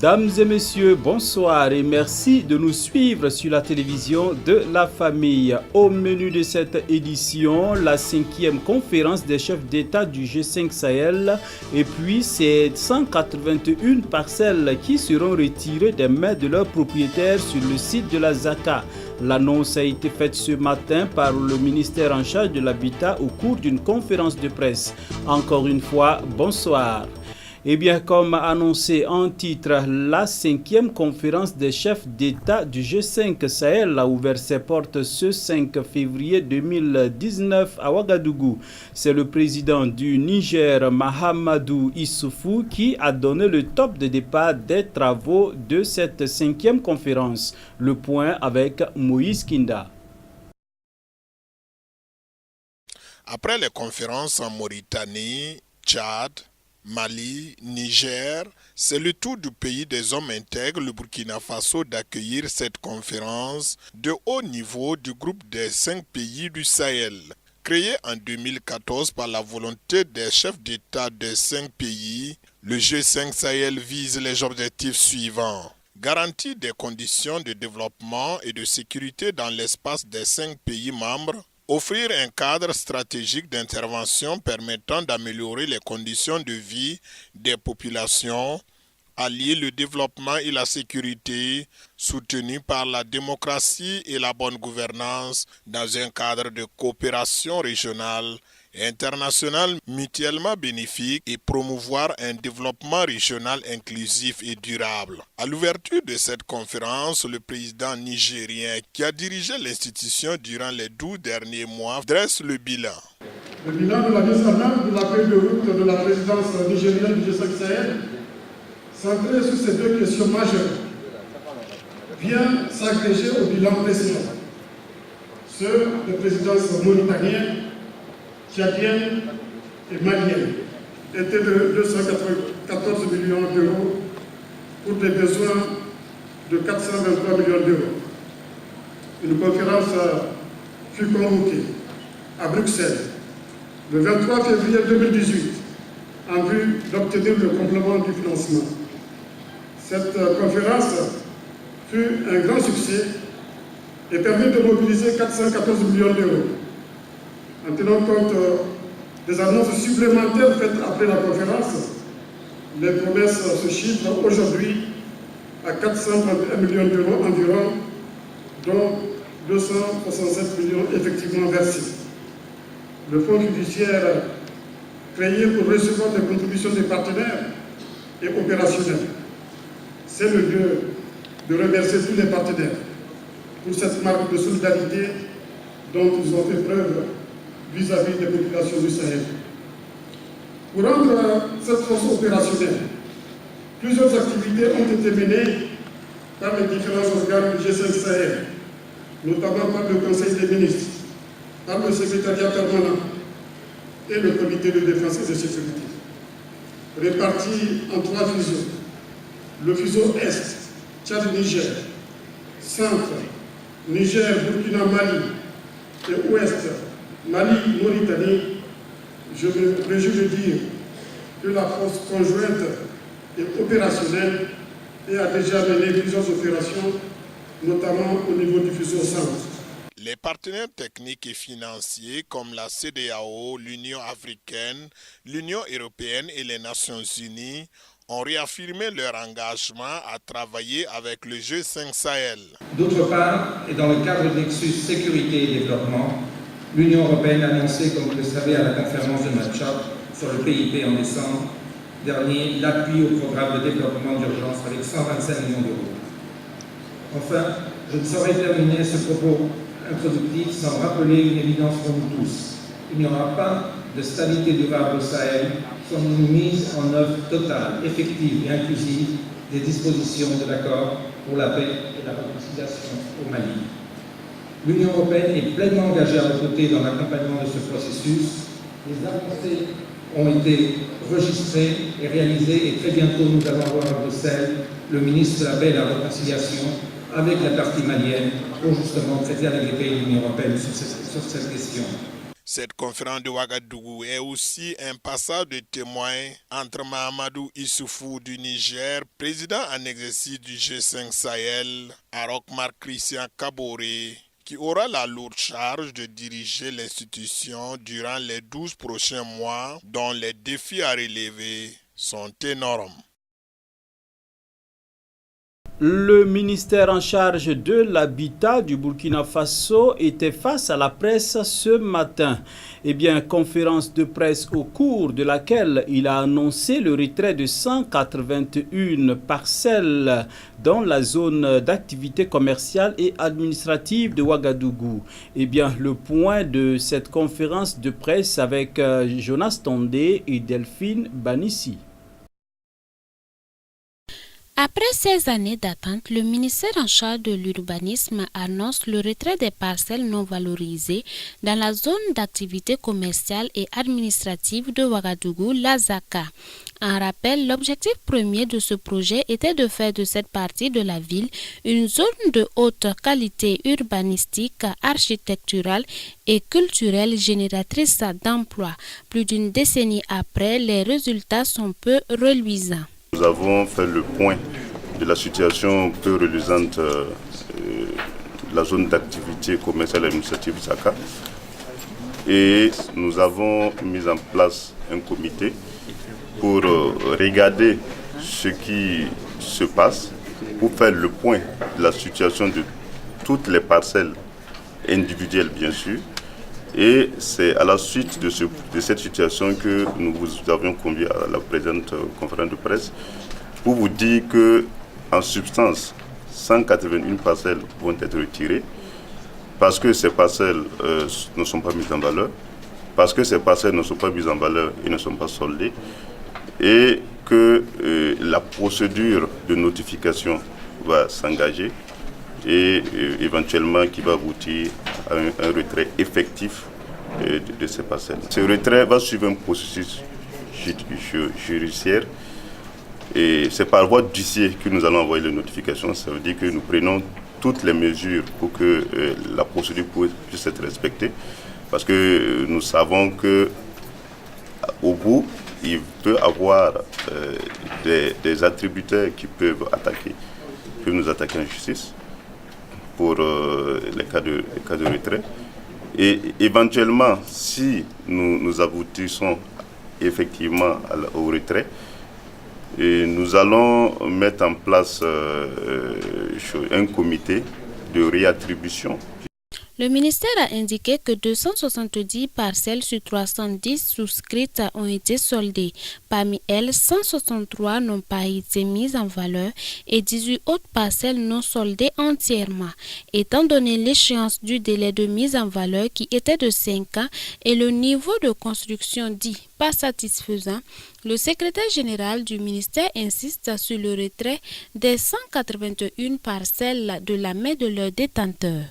Mesdames et messieurs, bonsoir et merci de nous suivre sur la télévision de la famille. Au menu de cette édition, la 5e conférence des chefs d'État du G5 Sahel et puis ces 181 parcelles qui seront retirées des mains de leurs propriétaires sur le site de la ZACA. L'annonce a été faite ce matin par le ministère en charge de l'Habitat au cours d'une conférence de presse. Encore une fois, bonsoir. Eh bien, comme annoncé en titre, la 5e conférence des chefs d'État du G5 Sahel a ouvert ses portes ce 5 février 2019 à Ouagadougou. C'est le président du Niger, Mahamadou Issoufou, qui a donné le top de départ des travaux de cette 5e conférence. Le point avec Moïse Kinda. Après les conférences en Mauritanie, Tchad, Mali, Niger, c'est le tour du pays des hommes intègres, le Burkina Faso, d'accueillir cette conférence de haut niveau du groupe des 5 pays du Sahel. Créé en 2014 par la volonté des chefs d'État des 5 pays, le G5 Sahel vise les objectifs suivants. Garantir des conditions de développement et de sécurité dans l'espace des 5 pays membres, offrir un cadre stratégique d'intervention permettant d'améliorer les conditions de vie des populations, allier le développement et la sécurité, soutenus par la démocratie et la bonne gouvernance dans un cadre de coopération régionale et internationale mutuellement bénéfique et promouvoir un développement régional inclusif et durable. À l'ouverture de cette conférence, le président nigérien qui a dirigé l'institution durant les 12 derniers mois dresse le bilan. Le bilan de la mise en œuvre de la feuille de route de la présidence nigérienne du G5 Sahel, centré sur ces deux questions majeures, vient s'agréger au bilan précédent. Ceux de présidence mauritanienne, tchadienne et malienne étaient de 294 millions d'euros pour des besoins de 423 millions d'euros. Une conférence fut convoquée à Bruxelles le 23 février 2018 en vue d'obtenir le complément du financement. Cette conférence fut un grand succès et permit de mobiliser 414 millions d'euros. En tenant compte des annonces supplémentaires faites après la conférence, les promesses se chiffrent aujourd'hui à 421 millions d'euros environ, dont 267 millions effectivement versés. Le fonds fiduciaire créé pour recevoir des contributions des partenaires est opérationnel. C'est le lieu de remercier tous les partenaires pour cette marque de solidarité dont ils ont fait preuve vis-à-vis des populations du Sahel. Pour rendre cette force opérationnelle, plusieurs activités ont été menées par les différents organes du G5 Sahel, notamment par le Conseil des ministres, par le secrétariat permanent et le comité de défense et de sécurité. Répartis en 3 fuseaux, le fuseau Est, Tchad-Niger, Centre, Niger-Burkina-Mali et Ouest, Mali-Mauritanie, je me réjouis de dire que la force conjointe est opérationnelle et a déjà mené plusieurs opérations, notamment au niveau du fuseau Centre. Les partenaires techniques et financiers comme la CEDEAO, l'Union africaine, l'Union européenne et les Nations unies ont réaffirmé leur engagement à travailler avec le G5 Sahel. D'autre part, et dans le cadre du Nexus sécurité et développement, l'Union européenne a annoncé, comme vous le savez, à la conférence de Nouakchott sur le PIB en décembre dernier, l'appui au programme de développement d'urgence avec 125 millions d'euros. Enfin, je ne saurais terminer ce propos introductif sans rappeler une évidence pour nous tous. Il n'y aura pas de stabilité durable au Sahel sans une mise en œuvre totale, effective et inclusive des dispositions de l'accord pour la paix et la réconciliation au Mali. L'Union européenne est pleinement engagée à nos côtés dans l'accompagnement de ce processus. Les avancées ont été registrées et réalisées et très bientôt nous allons avoir à Bruxelles le ministre de la paix et de la réconciliation avec la partie malienne pour justement traiter avec les pays de l'Union européenne sur cette question. Cette conférence de Ouagadougou est aussi un passage de témoin entre Mahamadou Issoufou du Niger, président en exercice du G5 Sahel, Arokmar Christian Kaboré, qui aura la lourde charge de diriger l'institution durant les 12 prochains mois, dont les défis à relever sont énormes. Le ministère en charge de l'habitat du Burkina Faso était face à la presse ce matin. Conférence de presse au cours de laquelle il a annoncé le retrait de 181 parcelles dans la zone d'activité commerciale et administrative de Ouagadougou. Le point de cette conférence de presse avec Jonas Tondé et Delphine Banissi. Après 16 années d'attente, le ministère en charge de l'urbanisme annonce le retrait des parcelles non valorisées dans la zone d'activité commerciale et administrative de Ouagadougou, la ZACA. En rappel, l'objectif premier de ce projet était de faire de cette partie de la ville une zone de haute qualité urbanistique, architecturale et culturelle génératrice d'emplois. Plus d'une décennie après, les résultats sont peu reluisants. Nous avons fait le point de la situation peu reluisante de la zone d'activité commerciale et administrative ZACA et nous avons mis en place un comité pour regarder ce qui se passe, pour faire le point de la situation de toutes les parcelles individuelles bien sûr. Et c'est à la suite de cette situation que nous vous avions convié à la présente conférence de presse pour vous dire que, en substance, 181 parcelles vont être retirées parce que ces parcelles ne sont pas mises en valeur, parce que ces parcelles ne sont pas mises en valeur et ne sont pas soldées, et que la procédure de notification va s'engager et éventuellement qui va aboutir à un retrait effectif de ces parcelles. Ce retrait va suivre un processus judiciaire et c'est par voie d'huissier que nous allons envoyer les notifications. Ça veut dire que nous prenons toutes les mesures pour que la procédure puisse être respectée parce que nous savons que au bout, il peut y avoir des attributaires qui peuvent nous attaquer en justice pour les cas de retrait. Et éventuellement, si nous aboutissons effectivement au retrait, nous allons mettre en place un comité de réattribution. Le ministère a indiqué que 270 parcelles sur 310 souscrites ont été soldées. Parmi elles, 163 n'ont pas été mises en valeur et 18 autres parcelles non soldées entièrement. Étant donné l'échéance du délai de mise en valeur qui était de 5 ans et le niveau de construction dit pas satisfaisant, le secrétaire général du ministère insiste sur le retrait des 181 parcelles de la main de leurs détenteurs.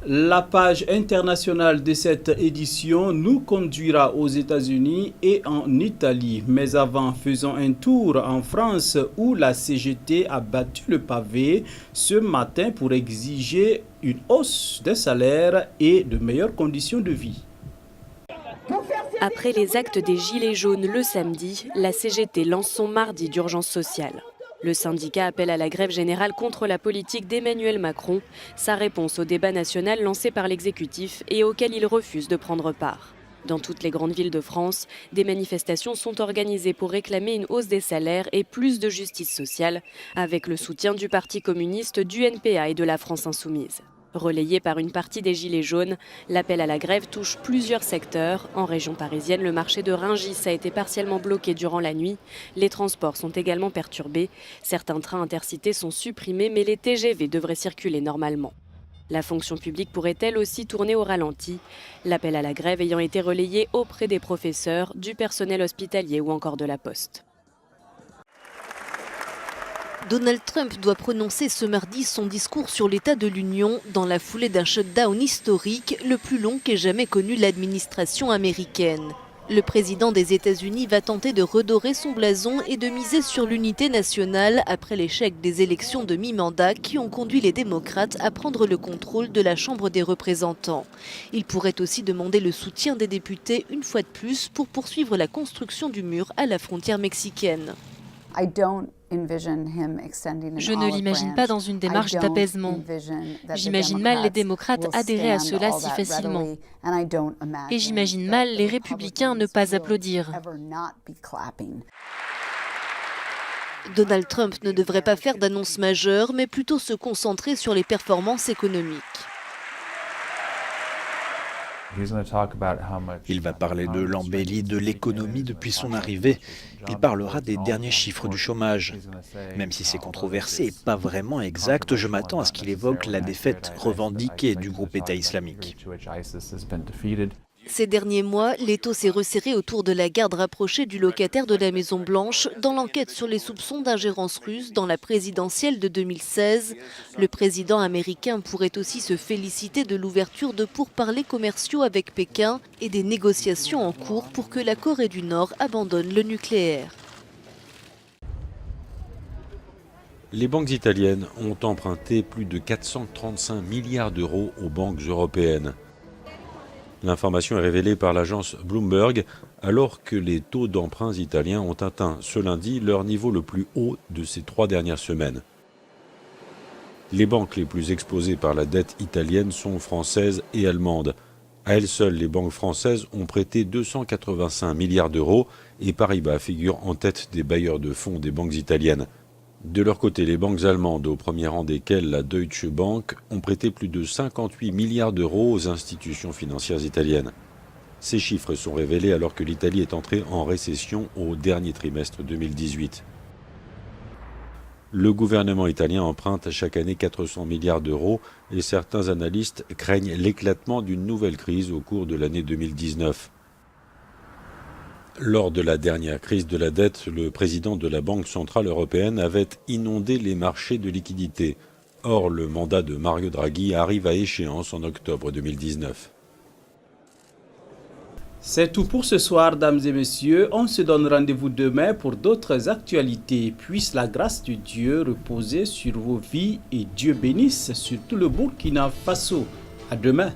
La page internationale de cette édition nous conduira aux États-Unis et en Italie. Mais avant, faisons un tour en France où la CGT a battu le pavé ce matin pour exiger une hausse des salaires et de meilleures conditions de vie. Après les actes des Gilets jaunes le samedi, la CGT lance son mardi d'urgence sociale. Le syndicat appelle à la grève générale contre la politique d'Emmanuel Macron, sa réponse au débat national lancé par l'exécutif et auquel il refuse de prendre part. Dans toutes les grandes villes de France, des manifestations sont organisées pour réclamer une hausse des salaires et plus de justice sociale, avec le soutien du Parti communiste, du NPA et de la France insoumise. Relayé par une partie des Gilets jaunes, l'appel à la grève touche plusieurs secteurs. En région parisienne, le marché de Rungis a été partiellement bloqué durant la nuit. Les transports sont également perturbés. Certains trains intercités sont supprimés, mais les TGV devraient circuler normalement. La fonction publique pourrait elle aussi tourner au ralenti. L'appel à la grève ayant été relayé auprès des professeurs, du personnel hospitalier ou encore de la Poste. Donald Trump doit prononcer ce mardi son discours sur l'état de l'Union dans la foulée d'un shutdown historique, le plus long qu'ait jamais connu l'administration américaine. Le président des États-Unis va tenter de redorer son blason et de miser sur l'unité nationale après l'échec des élections de mi-mandat qui ont conduit les démocrates à prendre le contrôle de la Chambre des représentants. Il pourrait aussi demander le soutien des députés une fois de plus pour poursuivre la construction du mur à la frontière mexicaine. Je ne l'imagine pas dans une démarche d'apaisement. J'imagine mal les démocrates adhérer à cela si facilement. Et j'imagine mal les républicains ne pas applaudir. Donald Trump ne devrait pas faire d'annonces majeures, mais plutôt se concentrer sur les performances économiques. Il va parler de l'embellie de l'économie depuis son arrivée. Il parlera des derniers chiffres du chômage. Même si c'est controversé et pas vraiment exact, je m'attends à ce qu'il évoque la défaite revendiquée du groupe État islamique. Ces derniers mois, l'étau s'est resserré autour de la garde rapprochée du locataire de la Maison-Blanche dans l'enquête sur les soupçons d'ingérence russe dans la présidentielle de 2016. Le président américain pourrait aussi se féliciter de l'ouverture de pourparlers commerciaux avec Pékin et des négociations en cours pour que la Corée du Nord abandonne le nucléaire. Les banques italiennes ont emprunté plus de 435 milliards d'euros aux banques européennes. L'information est révélée par l'agence Bloomberg alors que les taux d'emprunts italiens ont atteint ce lundi leur niveau le plus haut de ces 3 dernières semaines. Les banques les plus exposées par la dette italienne sont françaises et allemandes. À elles seules, les banques françaises ont prêté 285 milliards d'euros et Paribas figure en tête des bailleurs de fonds des banques italiennes. De leur côté, les banques allemandes, au premier rang desquelles la Deutsche Bank, ont prêté plus de 58 milliards d'euros aux institutions financières italiennes. Ces chiffres sont révélés alors que l'Italie est entrée en récession au dernier trimestre 2018. Le gouvernement italien emprunte chaque année 400 milliards d'euros et certains analystes craignent l'éclatement d'une nouvelle crise au cours de l'année 2019. Lors de la dernière crise de la dette, le président de la Banque centrale européenne avait inondé les marchés de liquidités. Or, le mandat de Mario Draghi arrive à échéance en octobre 2019. C'est tout pour ce soir, dames et messieurs. On se donne rendez-vous demain pour d'autres actualités. Puisse la grâce de Dieu reposer sur vos vies et Dieu bénisse sur tout le Burkina Faso. À demain.